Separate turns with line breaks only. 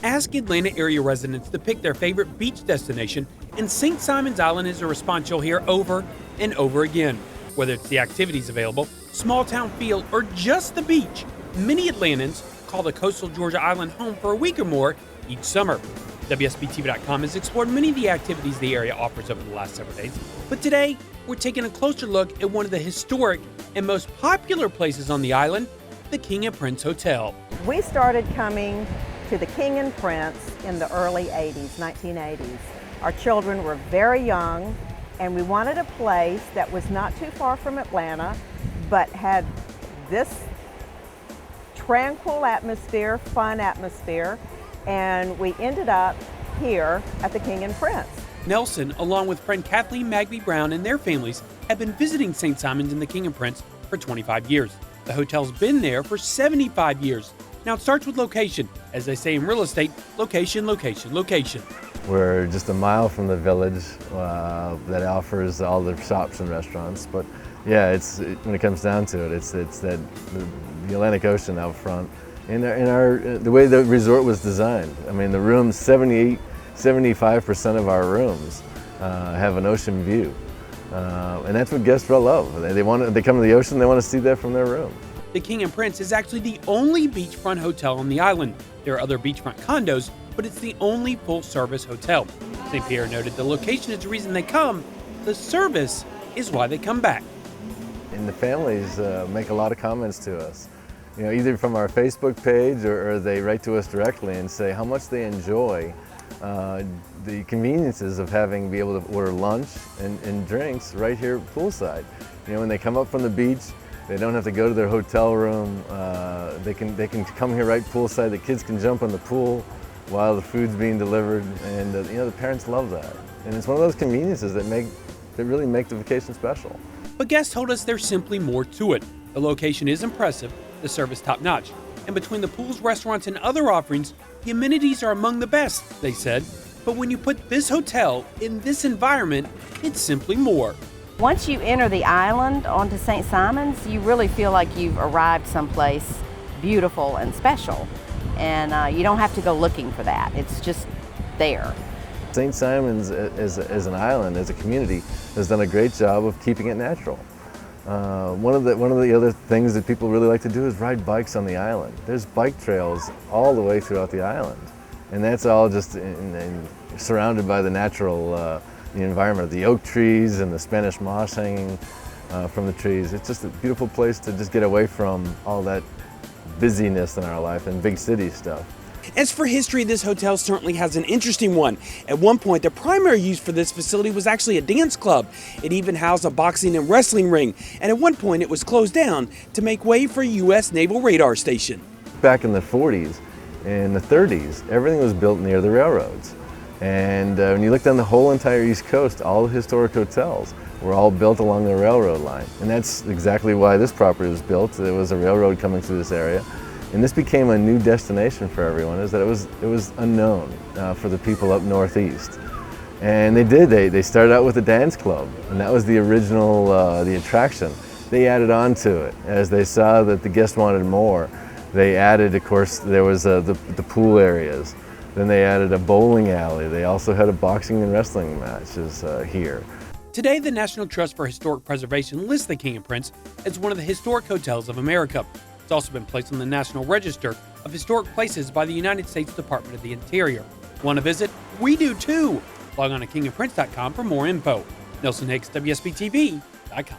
Ask Atlanta area residents to pick their favorite beach destination, and St. Simon's Island is a response you'll hear over and over again. Whether it's the activities available, small town feel, or just the beach, many Atlantans call the coastal Georgia island home for a week or more each summer. WSBTV.com has explored many of the activities the area offers over the last several days, but today we're taking a closer look at one of the historic and most popular places on the island, the King and Prince Hotel.
We started coming to the King and Prince in the early 80s, 1980s. Our children were very young, and we wanted a place that was not too far from Atlanta, but had this tranquil atmosphere, fun atmosphere, and we ended up here at the King and Prince.
Nelson, along with friend Kathleen Magbee-Brown and their families, have been visiting St. Simon's and the King and Prince for 25 years. The hotel's been there for 75 years. Now it starts with location. As they say in real estate, location, location, location.
We're just a mile from the village that offers all the shops and restaurants. But yeah, when it comes down to it, it's the Atlantic Ocean out front. The way the resort was designed. I mean, the rooms, 75% of our rooms have an ocean view. And that's what guests love. They come to the ocean, they want to see that from their room.
The King and Prince is actually the only beachfront hotel on the island. There are other beachfront condos, but it's the only full-service hotel. St. Pierre noted the location is the reason they come. The service is why they come back.
And the families make a lot of comments to us. You know, either from our Facebook page or they write to us directly and say how much they enjoy the conveniences of be able to order lunch and drinks right here poolside. You know, when they come up from the beach, they don't have to go to their hotel room. They can come here right poolside. The kids can jump in the pool while the food's being delivered, and the parents love that. And it's one of those conveniences that really make the vacation special.
But guests told us there's simply more to it. The location is impressive, the service top-notch, and between the pools, restaurants, and other offerings, the amenities are among the best, they said. But when you put this hotel in this environment, it's simply more.
Once you enter the island onto St. Simon's, you really feel like you've arrived someplace beautiful and special. And you don't have to go looking for that. It's just there.
St. Simon's as an island, as a community, has done a great job of keeping it natural. One of the other things that people really like to do is ride bikes on the island. There's bike trails all the way throughout the island. And that's all just surrounded by the natural the environment, the oak trees and the Spanish moss hanging from the trees. It's just a beautiful place to just get away from all that busyness in our life and big city stuff.
As for history, this hotel certainly has an interesting one. At one point, the primary use for this facility was actually a dance club. It even housed a boxing and wrestling ring, and at one point it was closed down to make way for a U.S. Naval radar station.
Back in the 40s and the 30s, everything was built near the railroads. And when you look down the whole entire East Coast, all the historic hotels were all built along the railroad line. And that's exactly why this property was built. There was a railroad coming through this area. And this became a new destination for everyone, is that it was unknown for the people up northeast. And they started out with a dance club, and that was the original, the attraction. They added on to it. As they saw that the guests wanted more, they added, of course, there was the pool areas. Then they added a bowling alley. They also had a boxing and wrestling matches here.
Today, the National Trust for Historic Preservation lists the King and Prince as one of the historic hotels of America. It's also been placed on the National Register of Historic Places by the United States Department of the Interior. Want to visit? We do too! Log on to kingandprince.com for more info. Nelson Hicks, WSBTV.com.